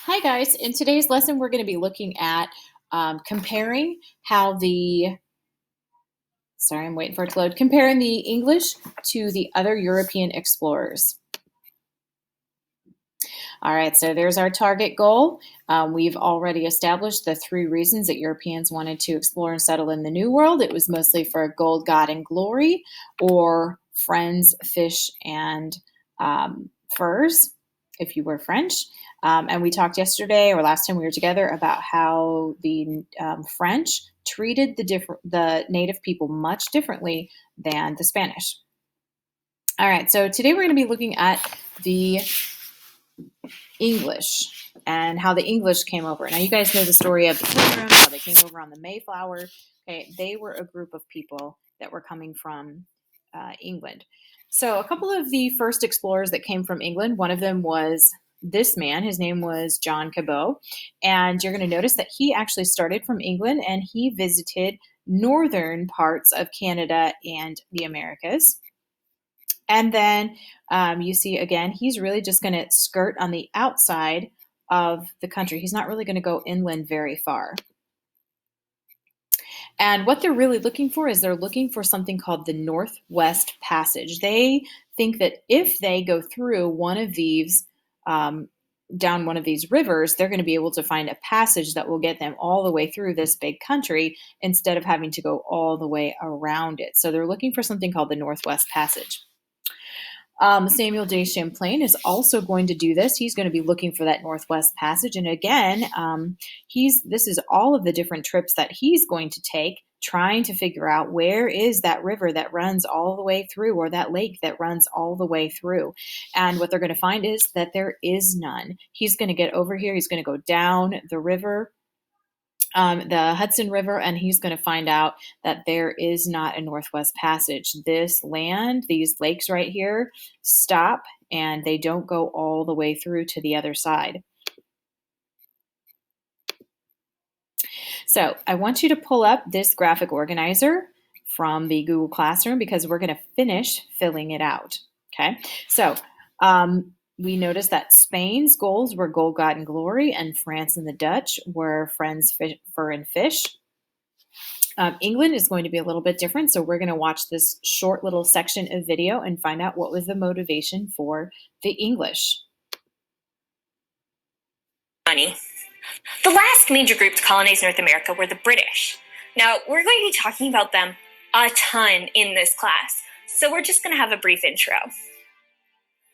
Hi guys, in today's lesson we're going to be looking at comparing how I'm waiting for it to load, comparing the English to the other European explorers. All right, so there's our target goal. We've already established the three reasons that Europeans wanted to explore and settle in the New World. It was mostly for gold, God, and glory, or friends, fish, and furs, if you were French. And we talked yesterday or last time we were together about how the French treated the native people much differently than the Spanish. All right, so today we're going to be looking at the English and how the English came over. Now, you guys know the story of the Pilgrims, how they came over on the Mayflower. Okay, they were a group of people that were coming from England. So a couple of the first explorers that came from England, one of them was this man. His name was John Cabot. And you're going to notice that he actually started from England and he visited northern parts of Canada and the Americas. And then you see, again, he's really just going to skirt on the outside of the country. He's not really going to go inland very far. And what they're really looking for is they're looking for something called the Northwest Passage. They think that if they go through one of these, down one of these rivers, they're going to be able to find a passage that will get them all the way through this big country instead of having to go all the way around it. So they're looking for something called the Northwest Passage. Samuel de Champlain is also going to do this. He's going to be looking for that Northwest Passage. And again, this is all of the different trips that he's going to take, trying to figure out where is that river that runs all the way through, or that lake that runs all the way through. And what they're going to find is that there is none. He's going to get over here. He's going to go down the river, the Hudson River, and he's going to find out that there is not a Northwest Passage. This land, these lakes right here, stop and they don't go all the way through to the other side. So I want you to pull up this graphic organizer from the Google Classroom because we're going to finish filling it out. Okay, so we noticed that Spain's goals were gold, God, and glory, and France and the Dutch were friends, fur, and fish. England is going to be a little bit different, so we're going to watch this short little section of video and find out what was the motivation for the English. Money. The last major group to colonize North America were the British. Now, we're going to be talking about them a ton in this class, so we're just going to have a brief intro.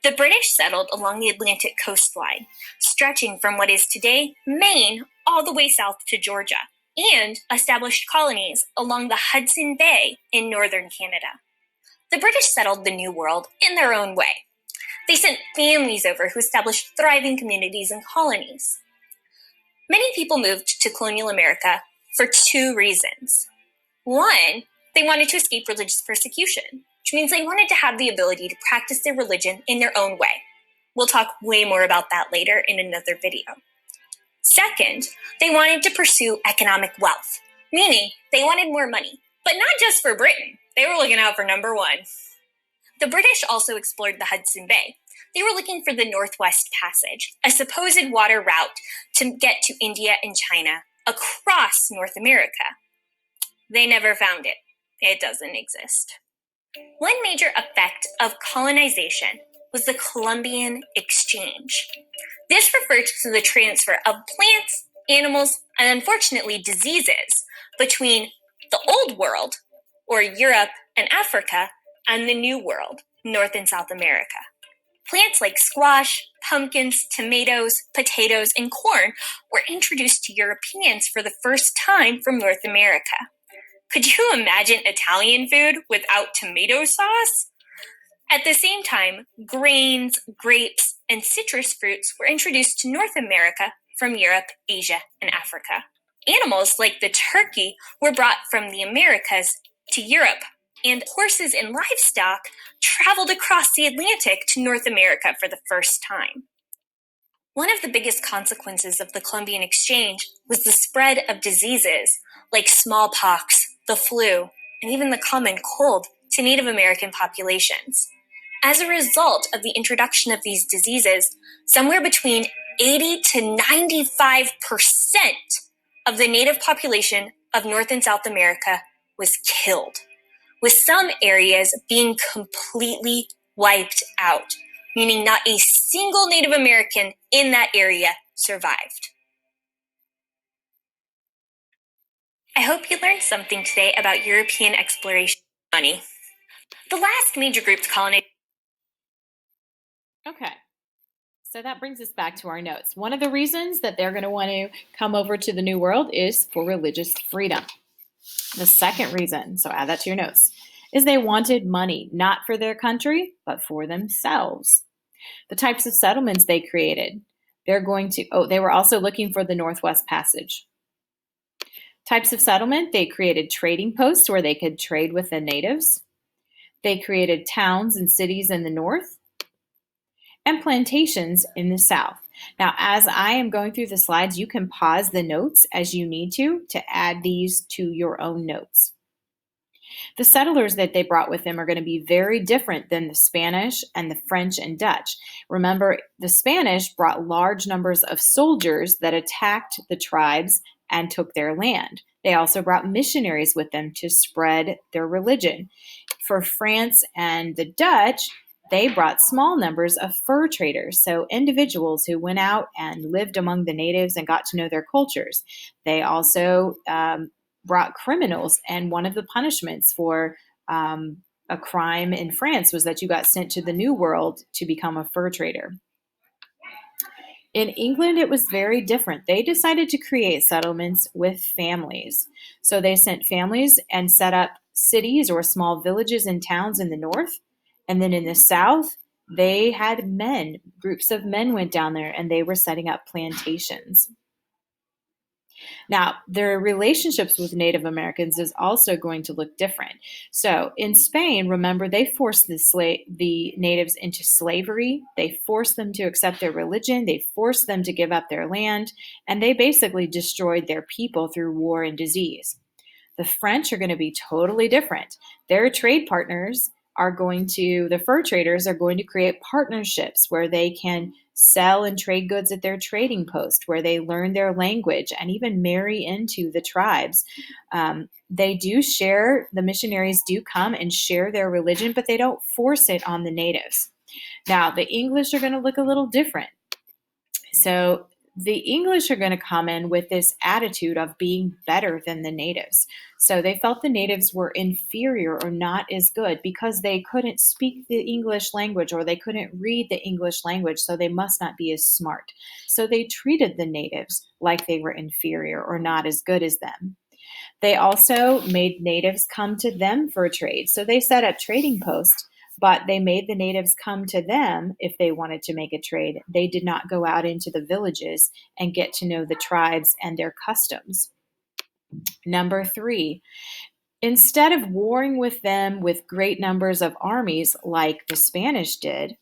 The British settled along the Atlantic coastline, stretching from what is today Maine all the way south to Georgia, and established colonies along the Hudson Bay in northern Canada. The British settled the New World in their own way. They sent families over who established thriving communities and colonies. Many people moved to colonial America for two reasons. One, they wanted to escape religious persecution, which means they wanted to have the ability to practice their religion in their own way. We'll talk way more about that later in another video. Second, they wanted to pursue economic wealth, meaning they wanted more money, but not just for Britain. They were looking out for number one. The British also explored the Hudson Bay. They were looking for the Northwest Passage, a supposed water route to get to India and China across North America. They never found it. It doesn't exist. One major effect of colonization was the Columbian Exchange. This referred to the transfer of plants, animals, and unfortunately diseases between the Old World, or Europe and Africa, and the New World, North and South America. Plants like squash, pumpkins, tomatoes, potatoes, and corn were introduced to Europeans for the first time from North America. Could you imagine Italian food without tomato sauce? At the same time, grains, grapes, and citrus fruits were introduced to North America from Europe, Asia, and Africa. Animals like the turkey were brought from the Americas to Europe, and horses and livestock traveled across the Atlantic to North America for the first time. One of the biggest consequences of the Columbian Exchange was the spread of diseases like smallpox, the flu, and even the common cold to Native American populations. As a result of the introduction of these diseases, somewhere between 80 to 95% of the native population of North and South America was killed, with some areas being completely wiped out, meaning not a single Native American in that area survived. I hope you learned something today about European exploration money. The last major group to colonize. Okay. So that brings us back to our notes. One of the reasons that they're going to want to come over to the New World is for religious freedom. The second reason, so add that to your notes, is they wanted money, not for their country, but for themselves. The types of settlements they created, they were also looking for the Northwest Passage. Types of settlement, they created trading posts where they could trade with the natives. They created towns and cities in the north and plantations in the south. Now, as I am going through the slides, you can pause the notes as you need to add these to your own notes. The settlers that they brought with them are going to be very different than the Spanish and the French and Dutch. Remember, the Spanish brought large numbers of soldiers that attacked the tribes and took their land. They also brought missionaries with them to spread their religion. For France and the Dutch, they brought small numbers of fur traders, so individuals who went out and lived among the natives and got to know their cultures. They also brought criminals, and one of the punishments for a crime in France was that you got sent to the New World to become a fur trader. In England, it was very different. They decided to create settlements with families. So they sent families and set up cities or small villages and towns in the north. And then in the south, they had men. Groups of men went down there and they were setting up plantations. Now, their relationships with Native Americans is also going to look different. So in Spain, remember, they forced the natives into slavery. They forced them to accept their religion. They forced them to give up their land. And they basically destroyed their people through war and disease. The French are going to be totally different. Their trade partners the fur traders are going to create partnerships where they can sell and trade goods at their trading post, where they learn their language and even marry into the tribes. The missionaries do come and share their religion, but they don't force it on the natives. Now, the English are going to look a little different. So the English are going to come in with this attitude of being better than the natives. So they felt the natives were inferior or not as good because they couldn't speak the English language or they couldn't read the English language, so they must not be as smart. So they treated the natives like they were inferior or not as good as them. They also made natives come to them for trade. So they set up trading posts, but they made the natives come to them if they wanted to make a trade. They did not go out into the villages and get to know the tribes and their customs. Number 3, instead of warring with them with great numbers of armies like the Spanish did,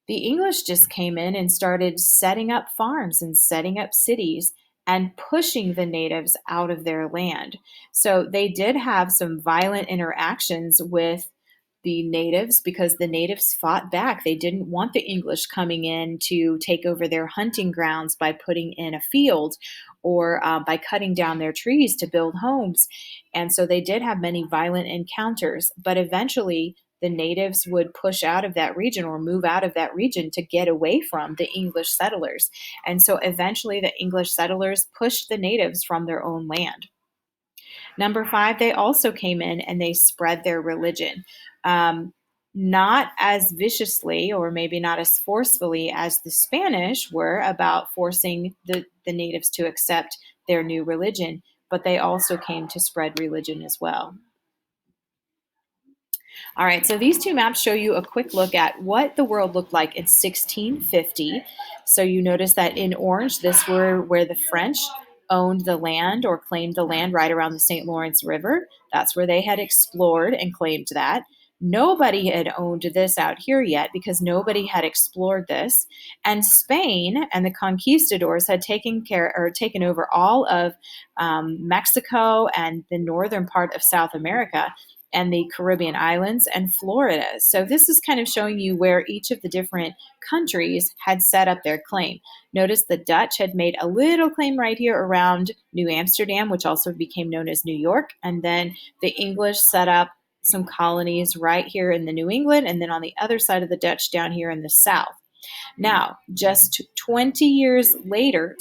the English just came in and started setting up farms and setting up cities and pushing the natives out of their land. So they did have some violent interactions with the natives because the natives fought back. They didn't want the English coming in to take over their hunting grounds by putting in a field or by cutting down their trees to build homes. And so they did have many violent encounters, but eventually the natives would push out of that region or move out of that region to get away from the English settlers. And so eventually the English settlers pushed the natives from their own land. Number 5, they also came in and they spread their religion. Not as viciously or maybe not as forcefully as the Spanish were about forcing the natives to accept their new religion, but they also came to spread religion as well. All right, so these two maps show you a quick look at what the world looked like in 1650. So you notice that in orange, this were where the French owned the land or claimed the land right around the St. Lawrence River. That's where they had explored and claimed that. Nobody had owned this out here yet because nobody had explored this. And Spain and the conquistadors had taken over all of Mexico and the northern part of South America. and the Caribbean islands and Florida. So this is kind of showing you where each of the different countries had set up their claim. Notice the Dutch had made a little claim right here around New Amsterdam, which also became known as New York. And then the English set up some colonies right here in the New England, and then on the other side of the Dutch down here in the south. Now, just 30 years later,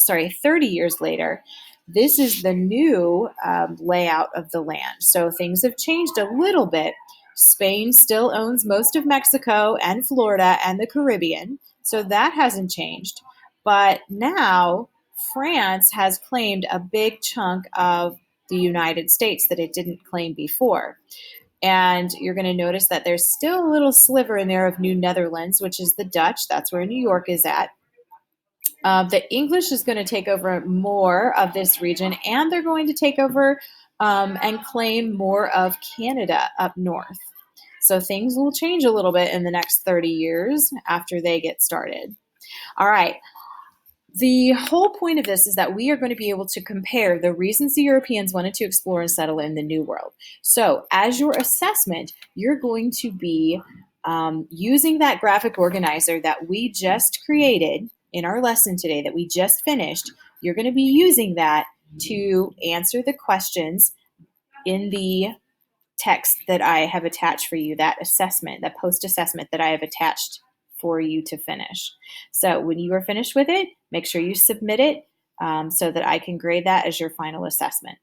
this is the new layout of the land. So things have changed a little bit. Spain still owns most of Mexico and Florida and the Caribbean, so that hasn't changed. But now France has claimed a big chunk of the United States that it didn't claim before. And you're going to notice that there's still a little sliver in there of New Netherlands, which is the Dutch. That's where New York is at. The English is going to take over more of this region, and they're going to take over and claim more of Canada up north. So things will change a little bit in the next 30 years after they get started. All right. The whole point of this is that we are going to be able to compare the reasons the Europeans wanted to explore and settle in the New World. So as your assessment, you're going to be using that graphic organizer that we just created in our lesson today that we just finished. You're going to be using that to answer the questions in the text that I have attached for you, that assessment, that post-assessment that I have attached for you to finish. So when you are finished with it, make sure you submit it so that I can grade that as your final assessment.